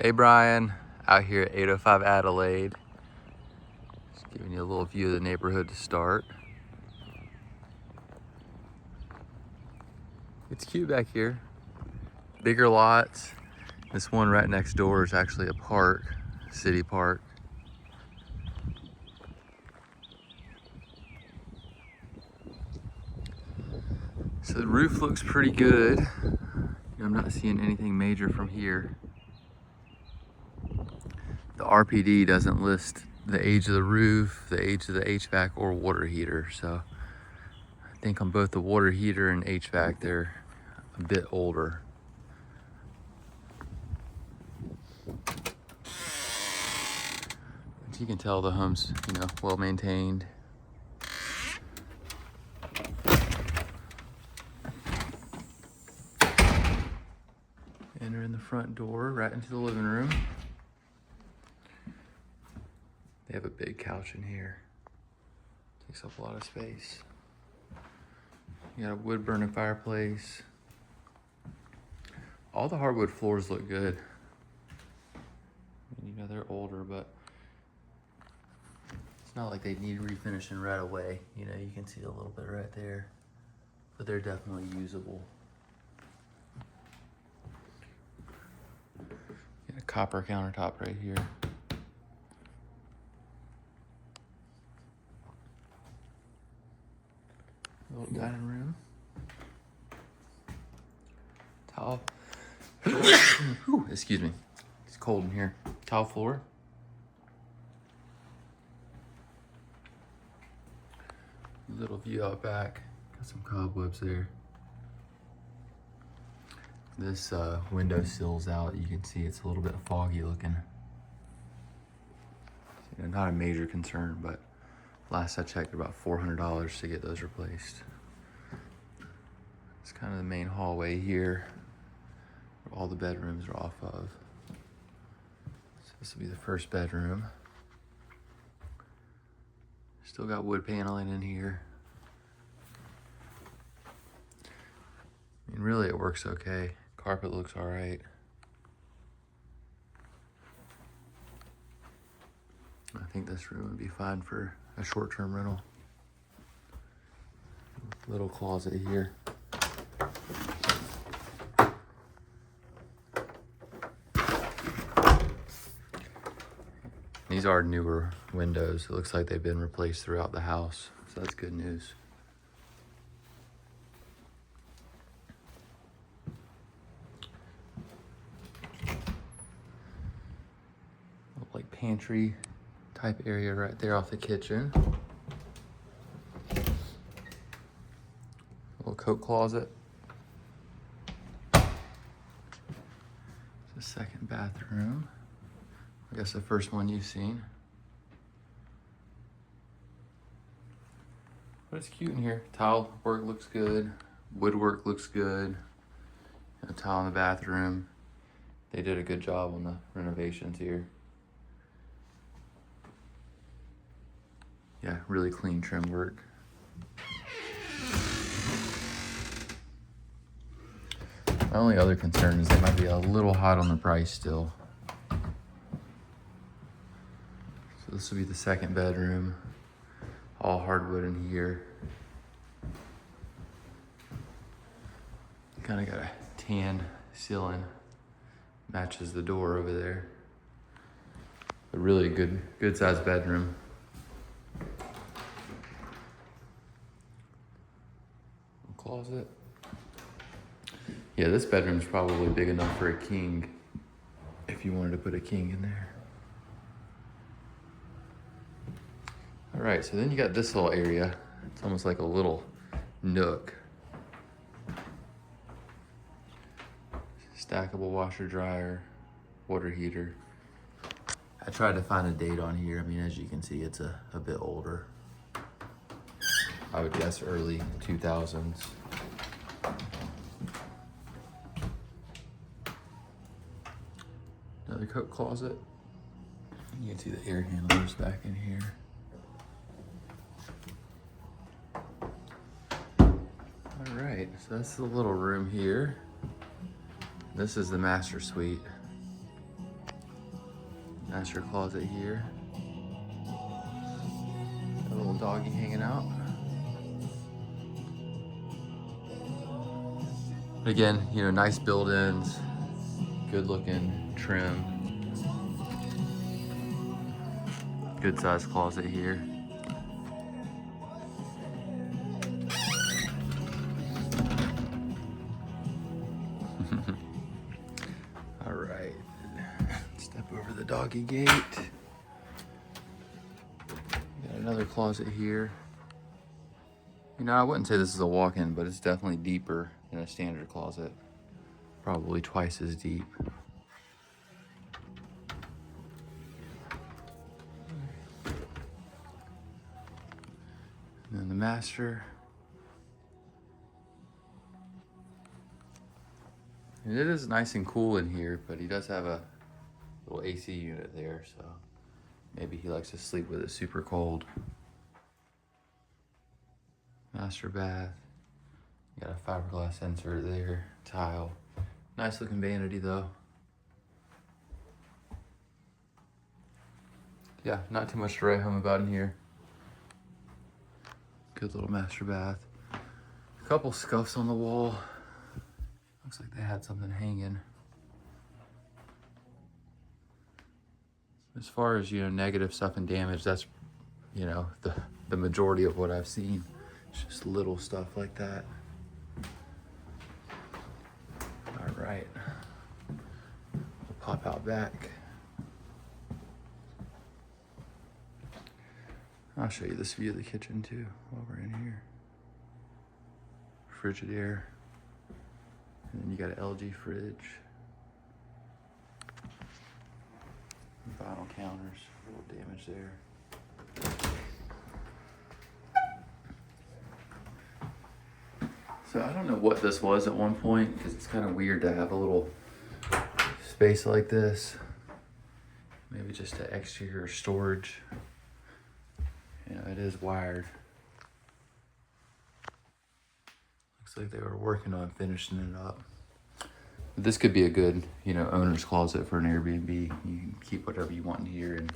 Hey Brian, out here at 805 Adelaide. Just giving you a little view of the neighborhood to start. It's cute back here. Bigger lots. This one right next door is actually a park, city park. So the roof looks pretty good. I'm not seeing anything major from here. The RPD doesn't list the age of the roof, the age of the HVAC, or water heater. So I think on both the water heater and HVAC, they're a bit older. But you can tell the home's, well maintained. Enter in the front door, right into the living room. They have a big couch in here. Takes up a lot of space. You got a wood burning fireplace. All the hardwood floors look good. They're older, but it's not like they need refinishing right away. You can see a little bit right there, but they're definitely usable. Got a copper countertop right here. Little dining room. Tile. Ooh, excuse me. It's cold in here. Tile floor. Little view out back. Got some cobwebs there. This window sill's out. You can see it's a little bit foggy looking. Not a major concern, but last I checked, about $400 to get those replaced. It's kind of the main hallway here, where all the bedrooms are off of. So this will be the first bedroom. Still got wood paneling in here. I mean, really it works okay. Carpet looks all right. I think this room would be fine for a short-term rental. Little closet here. These are newer windows. It looks like they've been replaced throughout the house, so that's good news. Like pantry type area right there off the kitchen. Little coat closet. It's the second bathroom. I guess the first one you've seen. But it's cute in here. Tile work looks good. Woodwork looks good. A tile in the bathroom. They did a good job on the renovations here. Yeah, really clean trim work. My only other concern is they might be a little hot on the price still. So this will be the second bedroom. All hardwood in here. Kind of got a tan ceiling. Matches the door over there. A really good sized bedroom. Closet. Yeah, this bedroom's probably big enough for a king if you wanted to put a king in there. All right, so then you got this little area. It's almost like a little nook. Stackable washer dryer, water heater. I tried to find a date on here. I mean, as you can see, it's a bit older. I would guess early 2000s. Another coat closet. You can see the air handlers back in here. All right, so that's the little room here. This is the master suite. Master closet here. A little doggy hanging out. Again, you know, nice build-ins, good looking trim. Good sized closet here. All right, step over the doggy gate. Got another closet here. You know, I wouldn't say this is a walk-in, but it's definitely deeper than a standard closet. Probably twice as deep. And then the master. And it is nice and cool in here, but he does have a little AC unit there, so maybe he likes to sleep with it super cold. Master bath. You got a fiberglass insert there, tile. Nice looking vanity though. Yeah, not too much to write home about in here. Good little master bath. A couple scuffs on the wall. Looks like they had something hanging. As far as, you know, negative stuff and damage, that's, you know, the majority of what I've seen. It's just little stuff like that. All right. We'll pop out back. I'll show you this view of the kitchen too while we're in here. Frigidaire. And then you got an LG fridge. Vinyl counters, a little damage there. So I don't know what this was at one point, because it's kind of weird to have a little space like this. Maybe just an exterior storage. You know, it is wired. Looks like they were working on finishing it up. But this could be a good, you know, owner's closet for an Airbnb. You can keep whatever you want in here and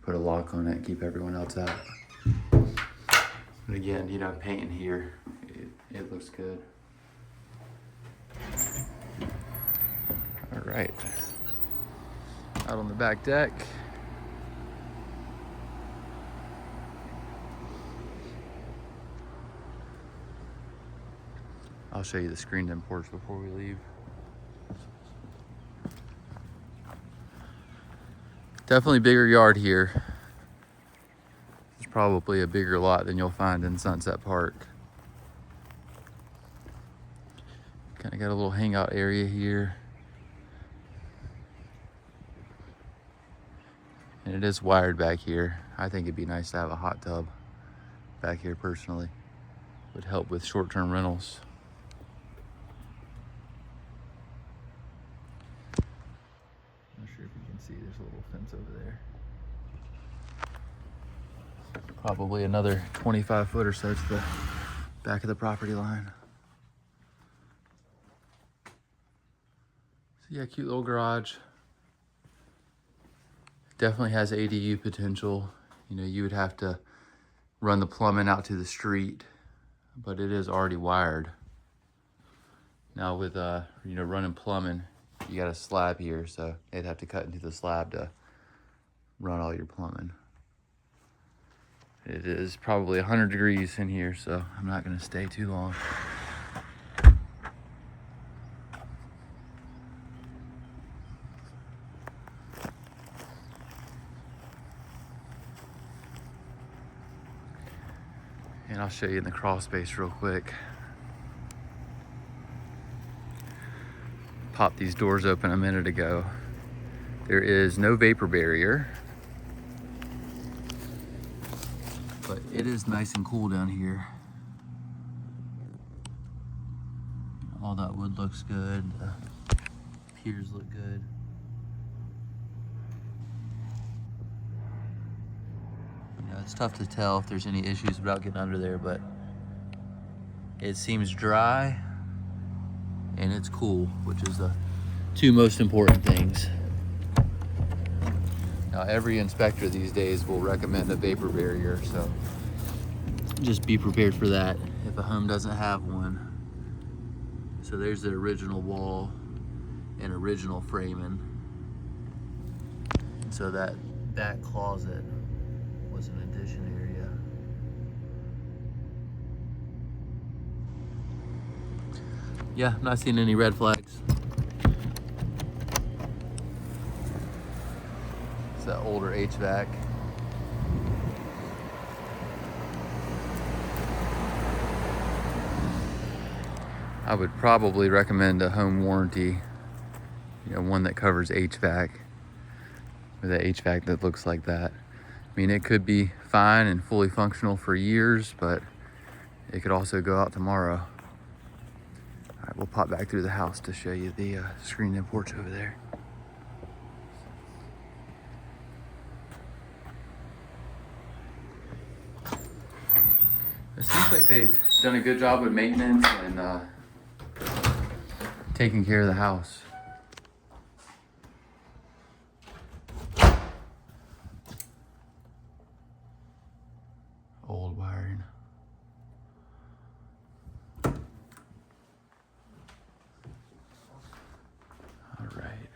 put a lock on it and keep everyone else out. And again, you know, painting here, it looks good. All right, out on the back deck. I'll show you the screened-in porch before we leave. Definitely bigger yard here. It's probably a bigger lot than you'll find in Sunset Park. Kind of got a little hangout area here. And it is wired back here. I think it'd be nice to have a hot tub back here personally. Would help with short-term rentals. Not sure if you can see, there's a little fence over there. Probably another 25 foot or so to the back of the property line. So yeah, cute little garage. Definitely has ADU potential. You know, you would have to run the plumbing out to the street, but it is already wired. Now with, you know, running plumbing, you got a slab here, so they'd have to cut into the slab to run all your plumbing. It is probably 100 degrees in here, so I'm not gonna stay too long. And I'll show you in the crawl space real quick. Popped these doors open a minute ago. There is no vapor barrier, but it is nice and cool down here. All that wood looks good. The piers look good. You know, it's tough to tell if there's any issues without getting under there, but it seems dry and it's cool, which is the two most important things. Now, every inspector these days will recommend a vapor barrier, so just be prepared for that if a home doesn't have one. So there's the original wall and original framing. So that closet was an addition area. Yeah, I'm not seeing any red flags. It's that older HVAC. I would probably recommend a home warranty, you know, one that covers HVAC, or the HVAC that looks like that. I mean, it could be fine and fully functional for years, but it could also go out tomorrow. All right, we'll pop back through the house to show you the screened-in porch over there. It seems like they've done a good job with maintenance and taking care of the house. Old wiring. All right.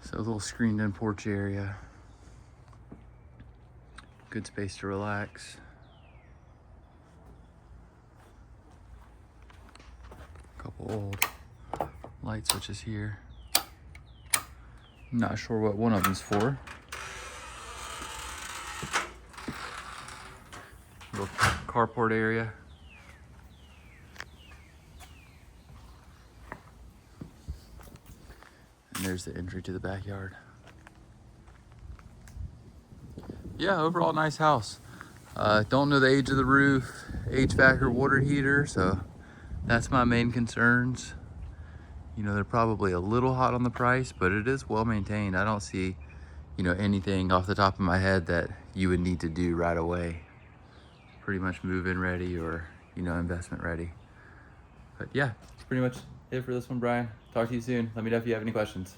So a little screened in porch area. Good space to relax. Couple old light switches here. Not sure what one of them's for. Little carport area. And there's the entry to the backyard. Yeah, overall nice house. Don't know the age of the roof, HVAC or water heater, so that's my main concerns. You know, they're probably a little hot on the price, but it is well maintained. I don't see, you know, anything off the top of my head that you would need to do right away. Pretty much move-in ready or, you know, investment ready. But yeah, that's pretty much it for this one, Brian. Talk to you soon. Let me know if you have any questions.